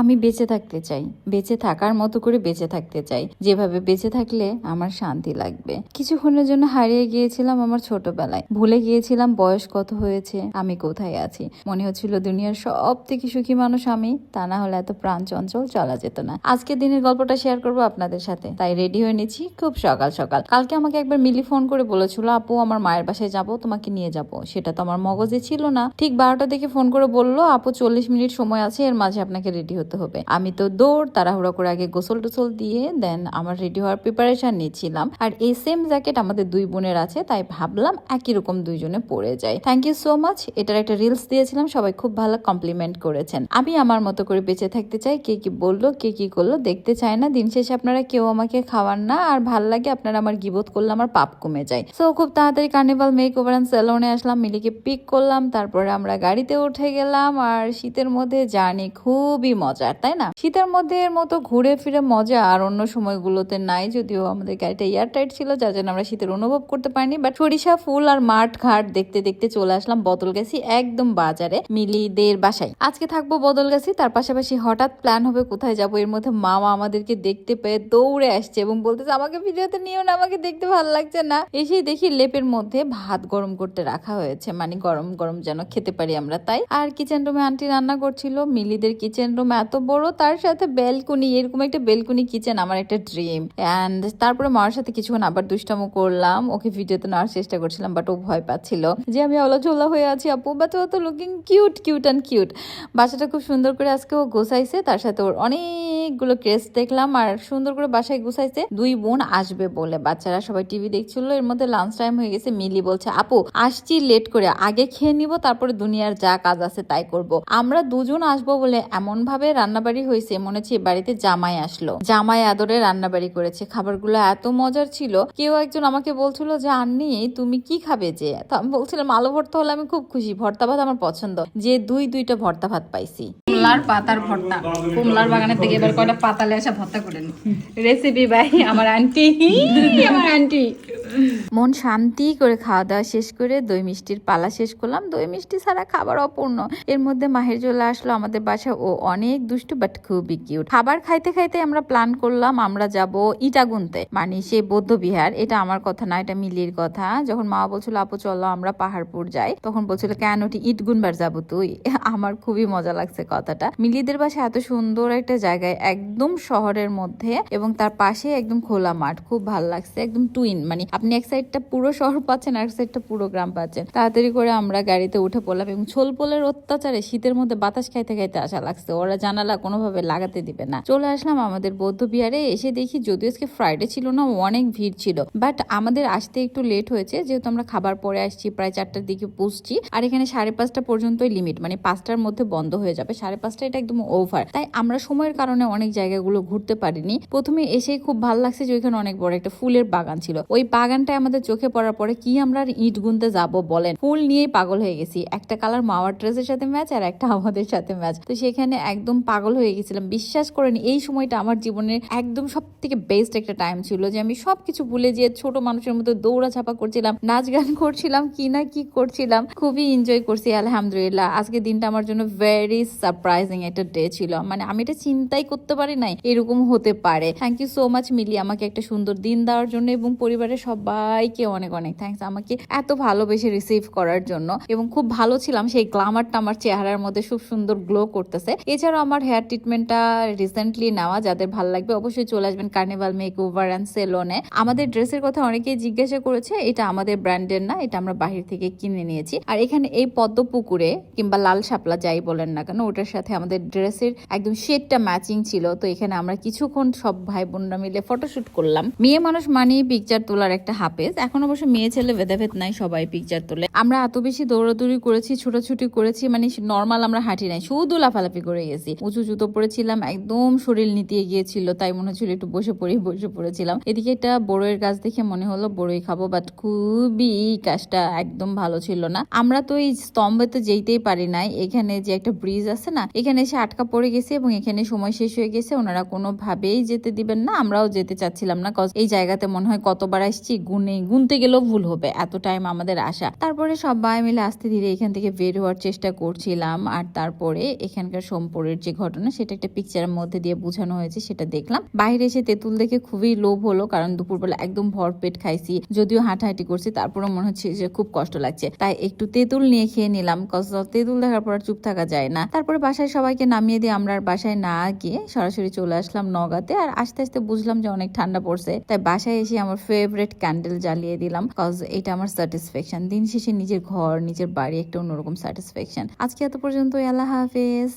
আমি বেঁচে থাকতে চাই, বেঁচে থাকার মতো করে বেঁচে থাকতে চাই, যেভাবে বেঁচে থাকলে আমার শান্তি লাগবে। কিছুক্ষণের জন্য হারিয়ে গিয়েছিলাম আমার ছোটবেলায়, ভুলে গিয়েছিলাম বয়স কত হয়েছে, আমি কোথায় আছি। মনে হচ্ছিল দুনিয়ার সব থেকে সুখী মানুষ আমি, তা না হলে এত প্রাণ চঞ্চল চলা যেত না। আজকে দিনের গল্পটা শেয়ার করবো আপনাদের সাথে, তাই রেডি হয়ে নিচ্ছি খুব সকাল সকাল। কালকে আমাকে একবার মিলি ফোন করে বলেছিল, আপু আমার মায়ের বাসায় যাব, তোমাকে নিয়ে যাব। সেটা তো আমার মগজে ছিল না। ঠিক 12টার দিকে ফোন করে বললো, আপু 40 মিনিট সময় আছে, এর মাঝে আপনাকে রেডি হতে হবে। আমি তো দৌড় তাড়াহুড়া করে আগে গোসল টোসল দিয়ে দেন আমার রেডি হওয়ার প্রিপারেশন নিচ্ছিলাম। আর এই সেম জ্যাকেট আমাদের দুই বোনের আছে, তাই ভাবলাম একই রকম দুইজনে পরে যাই। Thank you so much. এটার একটা রিলস দিয়েছিলাম, সবাই খুব ভালো কমপ্লিমেন্ট করেছেন। আমি আমার মতো করে বেঁচে থাকতে চাই, কে কি বললো কে কি করলো দেখতে চাই না। দিন শেষে আপনারা কেউ আমাকে খাওয়ান না, আর ভাল লাগে আপনারা আমার গিবত করলে আমার পাপ কমে যায়। সো খুব তাড়াতাড়ি কার্নিভাল মেক ওভার অ্যান্ড সেলুনে আসলাম, মিলিকে পিক করলাম, তারপরে আমরা গাড়িতে উঠে গেলাম। আর শীতের মধ্যে জার্নি খুবই মজার, তাই না? শীতের মধ্যে এর মতো ঘুরে ফিরে মজা আর অন্য সময়গুলোতে নাই, যদিও আমাদের গাড়িটা এয়ার টাইট ছিল, যার জন্য আমরা শীতের অনুভব করতে পারিনি। বাট সরিষা ফুল আর মাঠ ঘাট দেখতে দেখতে চলে আসলাম বদলগাছি একদম বাজারে, মিলিদের বাসায়। আজকে থাকবো বদলগাছি, তার পাশাপাশি হঠাৎ প্ল্যান হবে কোথায় যাব। এর মধ্যে মামা আমাদেরকে দেখতে পেয়ে দৌড়ে আসছে এবং বলতেছে, আমাকে ভিডিওতে নিও না, আমাকে দেখতে ভালো লাগছে না। এসেই দেখি লেপের মধ্যে ভাত গরম করতে রাখা হয়েছে, মানে গরম গরম যেন খেতে পারি আমরা, তাই। আর কিচেন রুমে আন্টি রান্না করছিল। মিলিদের কিচেন রুম এত বড়, তার সাথে বেলকুনি, এরকম একটা বেলকুনি কিচেন আমার একটা ড্রিম। অ্যান্ড তারপরে মার সাথে কিছুক্ষণ আবার দুষ্টামো করলাম, ওকে ভিডিওতে নেওয়ার চেষ্টা করছিলাম, বাট ও ভয় পাচ্ছিল যে আমি অলাঝোলা হয়ে আছি আপু, বাট ও তো looking cute cute and cute. বাসাটা খুব সুন্দর করে আজকে ও গোছাইছে, তার সাথে ওর অনেকগুলো ক্রেস দেখলাম, আর সুন্দর করে বাসায় গুছাইছে। দুই বোন আসবে বলে বাচ্চারা সবাই টিভি দেখছিল। এর মধ্যে লাঞ্চ টাইম হয়ে গেছে। মিলি বলছে, আপু আসছি লেট করে, আগে খেয়ে নিব, তারপরে দুনিয়ার যা কাজ আছে তাই করব। আমরা দুজন আসবো বলে এমন ভাবে রান্নাবাড়ি হয়েছে, মনে হচ্ছে বাড়িতে জামাই আসলো, জামাই আদরে রান্নাবাড়ি করেছে। খাবারগুলো এত মজার ছিল। কেউ একজন আমাকে বলছিল যে, আন্নি তুমি কি খাবে যে? তো আমি বলছিলাম আলু ভর্তা হলে আমি খুব খুশি, ভর্তা ভাত আমার পছন্দ। যে দুইটা ভর্তা ভাত পাইছি। কুমলার পাতার ভর্তা, কুমলার বাগানের থেকে এবার কয়টা পাতালে আসা ভর্তা করে নি। রেসিপি বাই আমার আন্টি, আমার আন্টি। মন শান্তি করে খাওয়া দাওয়া শেষ করে দই মিষ্টির পালা শেষ করলাম। দই মিষ্টি ছাড়া খাবার অপূর্ণ। এর মধ্যে মাহের চলে আসলো আমাদের বাসায়, ও অনেক দুষ্টু বাট খুবই কিউট। খাবার খাইতে খাইতে আমরা প্ল্যান করলাম আমরা যাব ইটাগুনতে, মানে সেই বৌদ্ধ বিহার। এটা আমার কথা না, এটা মিলির কথা। যখন মা বলছিল আপু চলো আমরা পাহাড়পুর যাই, তখন বলছিল কেন ইট গুনবার যাবো তুই? আমার খুবই মজা লাগছে কথাটা। মিলিদের বাসা এত সুন্দর একটা জায়গায়, একদম শহরের মধ্যে, এবং তার পাশে একদম খোলা মাঠ, খুব ভালো লাগছে। একদম টুইন, মানে আপনি এক সাইডটা পুরো শহর পাচ্ছেন, আর এক সাইডটা পুরো গ্রাম পাচ্ছেন। তাড়াতাড়ি করে আমরা গাড়িতে উঠে পড়লাম, এবং ছোলপোলের অত্যাচারে শীতের মধ্যে বাতাস খাইতে খাইতে আসা লাগছে। ওরা জানালা কোনোভাবে লাগাতে দিবে না। চলে আসলাম আমাদের বৌদ্ধ বিহারে। এসে দেখি যদিও আজকে ফ্রাইডে ছিল না, অনেক ভিড় ছিল, বাট আমাদের আসতে একটু লেট হয়েছে, যেহেতু আমরা খাবার পরে আসছি, প্রায় 4টার দিকে পৌঁছছি। আর এখানে 5:30 পর্যন্তই লিমিট, মানে 5টার মধ্যে বন্ধ হয়ে যাবে। 5:30 এটা একদম ওভার, তাই আমরা সময়ের কারণে অনেক জায়গাগুলো ঘুরতে পারিনি। প্রথমে এসেই খুব ভালো লাগছে যে ওইখানে অনেক বড় একটা ফুলের বাগান ছিল। ওই বাগানটায় আমাদের চোখে পড়ার পরে কি আমরা আর ইট গুনতে যাব বলেন, ফুল নিয়েই পাগল হয়ে গেছি। একটা কালার মাওয়ার ড্রেসের সাথে ম্যাচ, আর একটা আমাদের সাথে ম্যাচ। তো সেখানে একদম পাগল হয়ে গেছিলাম। বিশ্বাস করেন এই সময়টা আমার জীবনের একদম সব থেকে বেস্ট একটা টাইম ছিল, যে আমি সবকিছু ভুলে যেয়ে ছোট মানুষের মতো দৌড়াছাপা করছিলাম, নাচ গান করছিলাম, কি না কি করছিলাম, খুবই এনজয় করছি আলহামদুলিল্লাহ। আজকে দিনটা আমার জন্য ভেরি সারপ্রাইজিং একটা ডে ছিল, মানে আমি এটা চিন্তাই করতে পারি নাই এরকম হতে পারে। থ্যাংক ইউ সো মাচ মিলি, আমাকে একটা সুন্দর দিন দেওয়ার জন্য, এবং পরিবারের সবাইকে অনেক অনেক থ্যাংকস আমাকে এত ভালোবেসে রিসিভ করার জন্য। এবং খুব ভালো ছিলাম, সেই গ্ল্যামারটা আমার চেহারার মধ্যে খুব সুন্দর গ্লো করতেছে। এছাড়াও আমার হেয়ার ট্রিটমেন্টটা রিসেন্টলি নেওয়া, যাদের ভালো লাগবে অবশ্যই চলে আসবেন কার্নিভাল মেক ওভার অ্যান্ড সেলুনে। আমাদের ড্রেসের কথা অনেকেই জিজ্ঞাসা করেছে, এটা আমাদের ব্র্যান্ডের না, এটা আমরা বাহির থেকে কিনে নিয়েছি। আর এখানে এই পদ্ম পুকুরে কিংবা লাল শাপলা যাই বলেন না কেন, ওটার সাথে আমাদের ড্রেসের একদম শেডটা ম্যাচিং ছিল। তো এখানে আমরা কিছুক্ষণ সব ভাই বোনরা মিলে ফটোশুট করলাম। মেয়ে মানুষ মানেই পিকচার তোলার একটা হাফেজ। এখন অবশ্য মেয়ে ছেলে ভেদাভেদ নাই, সবাই পিকচার তোলে। আমরা এত বেশি দৌড়াদৌড়ি করেছি, ছোটাছুটি করেছি, মানে নর্মাল আমরা হাঁটি নাই, শুধু লাফালাফি করে গেছি। উঁচু জুতো পরেছিলাম, একদম শরীর নিতিয়ে গিয়েছিল, তাই মনে হচ্ছিল একটু বসে পড়েছিলাম। এদিকে একটা বড়ইয়ের গাছ দেখে মনে হলো বড়ই খাবো, বাট খুবই কাজটা একদম ভালো ছিল না। আমরা তো এই স্তম্ভে যেতেই পারি নাই। এখানে যে একটা ব্রিজ আছে না, এখানে এসে আটকা পড়ে গেছে, এবং এখানে সময় শেষ হয়ে গেছে। ওনারা কোনোভাবেই যেতে দিবেন না, আমরাও যেতে চাচ্ছিলাম না। এই জায়গাতে মনে হয় কতবার আসছি, গুনতে গেলেও ভুল হবে, এত টাইম আমাদের আসা। তারপরে সবাই মিলে আস্তে ধীরে এখান থেকে বের হওয়ার চেষ্টা করছিলাম। আর তারপরে এখানকার সোমপুরের যে ঘটনা সেটা একটা পিকচারের মধ্যে দিয়ে বোঝানো হয়েছে, সেটা দেখলাম। বাইরে এসে তেঁতুল দেখে খুবই লোভ হলো, কারণ দুপুরবেলা একদম ভরপেট খাইছি, যদিও হাঁটাহাঁটি করছি, তারপরে মনে হচ্ছে যে খুব কষ্ট লাগছে, তাই একটু তেঁতুল নিয়ে খেয়ে নিলাম। তেঁতুল দেখার পর চুপ থাকা যায় না। তারপরে বাসায় সবাইকে নামিয়ে দিয়ে আমরা আর বাসায় না গিয়ে সরাসরি চলে আসলাম নওগাঁতে। আর আস্তে আস্তে বুঝলাম যে অনেক ঠান্ডা পড়ছে, তাই বাসায় এসে আমার ফেভারিট ক্যান্ডেল জ্বালিয়ে দিলাম, কজ এটা আমার স্যাটিসফ্যাকশন। দিন শেষে নিজের ঘর নিজের বাড়ি একটা অন্যরকম স্যাটিসফ্যাকশন। আজকে এত পর্যন্ত, আল্লাহ হাফেজ।